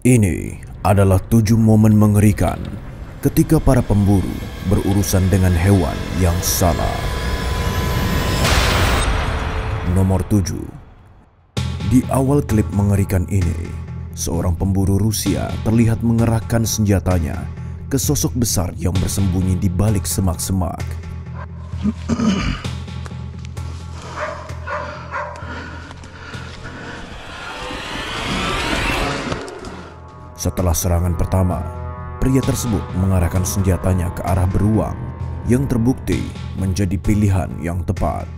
Ini adalah 7 momen mengerikan ketika para pemburu berurusan dengan hewan yang salah. Nomor 7. Di awal klip mengerikan ini, seorang pemburu Rusia terlihat mengerahkan senjatanya ke sosok besar yang bersembunyi di balik semak-semak. Setelah serangan pertama, pria tersebut mengarahkan senjatanya ke arah beruang yang terbukti menjadi pilihan yang tepat.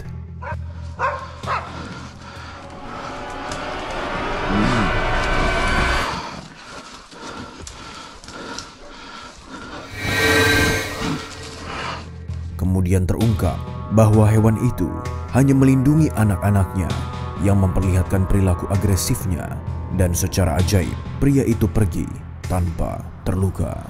Kemudian terungkap bahwa hewan itu hanya melindungi anak-anaknya yang memperlihatkan perilaku agresifnya, dan secara ajaib pria itu pergi tanpa terluka.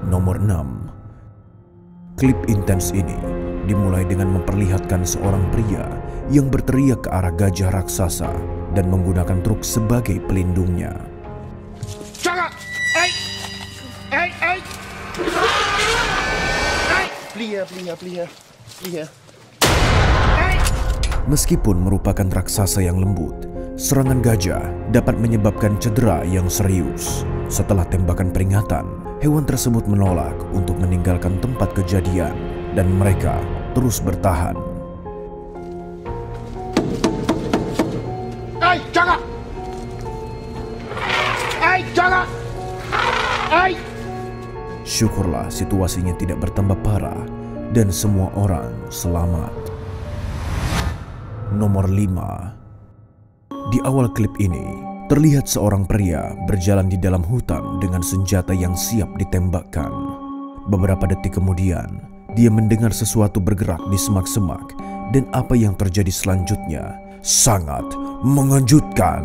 Nomor 6. Klip intens ini dimulai dengan memperlihatkan seorang pria yang berteriak ke arah gajah raksasa dan menggunakan truk sebagai pelindungnya. Meskipun merupakan raksasa yang lembut, serangan gajah dapat menyebabkan cedera yang serius. Setelah tembakan peringatan, hewan tersebut menolak untuk meninggalkan tempat kejadian dan mereka terus bertahan. Syukurlah situasinya tidak bertambah parah dan semua orang selamat. Nomor 5. Di awal klip ini, terlihat seorang pria berjalan di dalam hutan dengan senjata yang siap ditembakkan. Beberapa detik kemudian, dia mendengar sesuatu bergerak di semak-semak, dan apa yang terjadi selanjutnya sangat mengejutkan.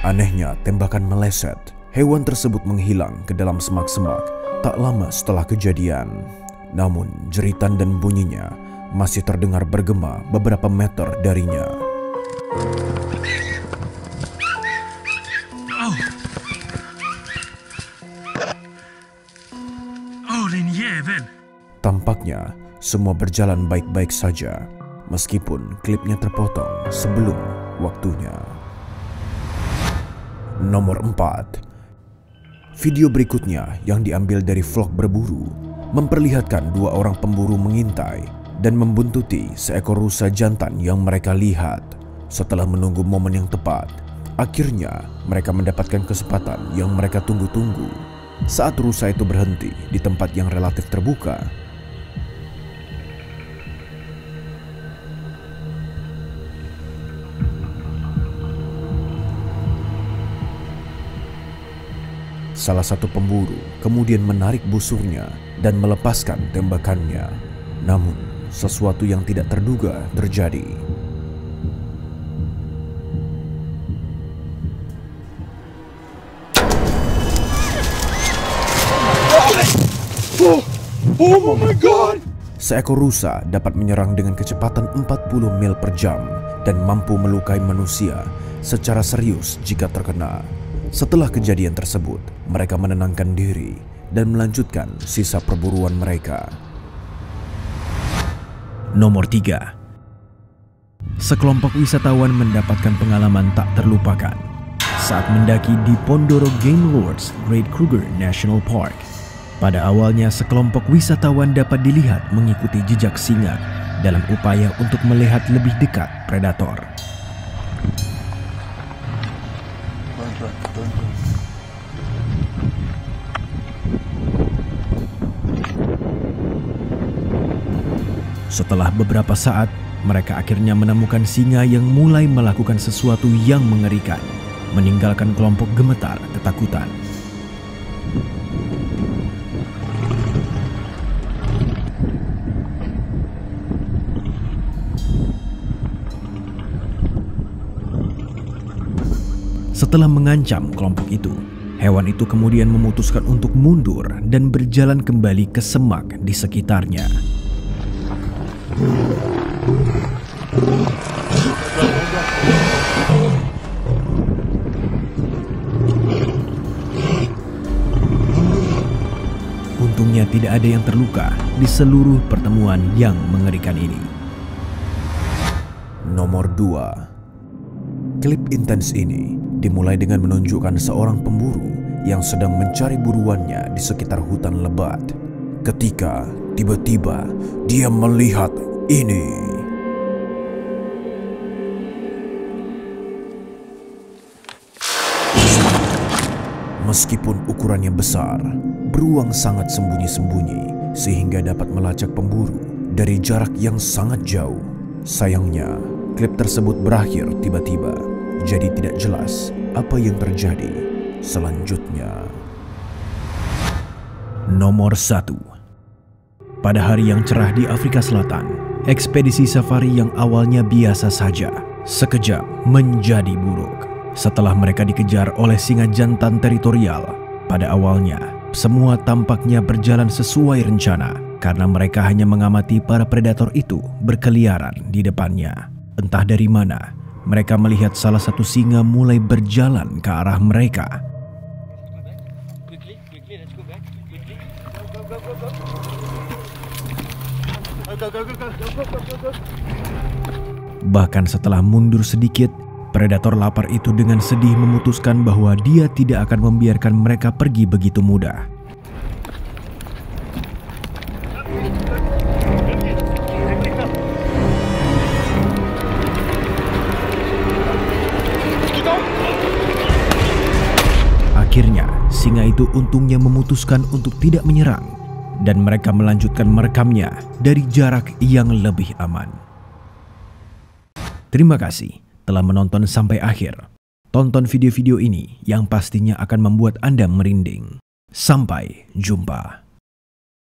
Anehnya, tembakan meleset. Hewan tersebut menghilang ke dalam semak-semak tak lama setelah kejadian. Namun, jeritan dan bunyinya masih terdengar bergema beberapa meter darinya. Tampaknya semua berjalan baik-baik saja, meskipun klipnya terpotong sebelum waktunya. Nomor 4. Video berikutnya yang diambil dari vlog berburu memperlihatkan 2 orang pemburu mengintai dan membuntuti seekor rusa jantan yang mereka lihat. Setelah menunggu momen yang tepat, akhirnya mereka mendapatkan kesempatan yang mereka tunggu-tunggu. Saat rusa itu berhenti di tempat yang relatif terbuka, salah satu pemburu kemudian menarik busurnya dan melepaskan tembakannya. Namun, sesuatu yang tidak terduga terjadi. Oh my God! Seekor rusa dapat menyerang dengan kecepatan 40 mil per jam dan mampu melukai manusia secara serius jika terkena. Setelah kejadian tersebut, mereka menenangkan diri dan melanjutkan sisa perburuan mereka. Nomor 3. Sekelompok wisatawan mendapatkan pengalaman tak terlupakan saat mendaki di Pondoro Game Lords Great Kruger National Park. Pada awalnya, sekelompok wisatawan dapat dilihat mengikuti jejak singa dalam upaya untuk melihat lebih dekat predator. Setelah beberapa saat, mereka akhirnya menemukan singa yang mulai melakukan sesuatu yang mengerikan, meninggalkan kelompok gemetar ketakutan. Setelah mengancam kelompok itu, Hewan itu kemudian memutuskan untuk mundur dan berjalan kembali ke semak di sekitarnya. Untungnya tidak ada yang terluka di seluruh pertemuan yang mengerikan ini. Nomor 2. Klip intens ini dimulai dengan menunjukkan seorang pemburu yang sedang mencari buruannya di sekitar hutan lebat. Ketika tiba-tiba dia melihat ini. Meskipun ukurannya besar, beruang sangat sembunyi-sembunyi sehingga dapat melacak pemburu dari jarak yang sangat jauh. Sayangnya, klip tersebut berakhir tiba-tiba, jadi tidak jelas apa yang terjadi selanjutnya. Nomor 1. Pada hari yang cerah di Afrika Selatan, ekspedisi safari yang awalnya biasa saja sekejap menjadi buruk. Setelah mereka dikejar oleh singa jantan teritorial, pada awalnya semua tampaknya berjalan sesuai rencana karena mereka hanya mengamati para predator itu berkeliaran di depannya. Entah dari mana, mereka melihat salah satu singa mulai berjalan ke arah mereka. Bahkan setelah mundur sedikit, predator lapar itu dengan sedih memutuskan bahwa dia tidak akan membiarkan mereka pergi begitu mudah. Akhirnya, singa itu untungnya memutuskan untuk tidak menyerang, dan mereka melanjutkan merekamnya dari jarak yang lebih aman. Terima kasih telah menonton sampai akhir. Tonton video-video ini yang pastinya akan membuat Anda merinding. Sampai jumpa.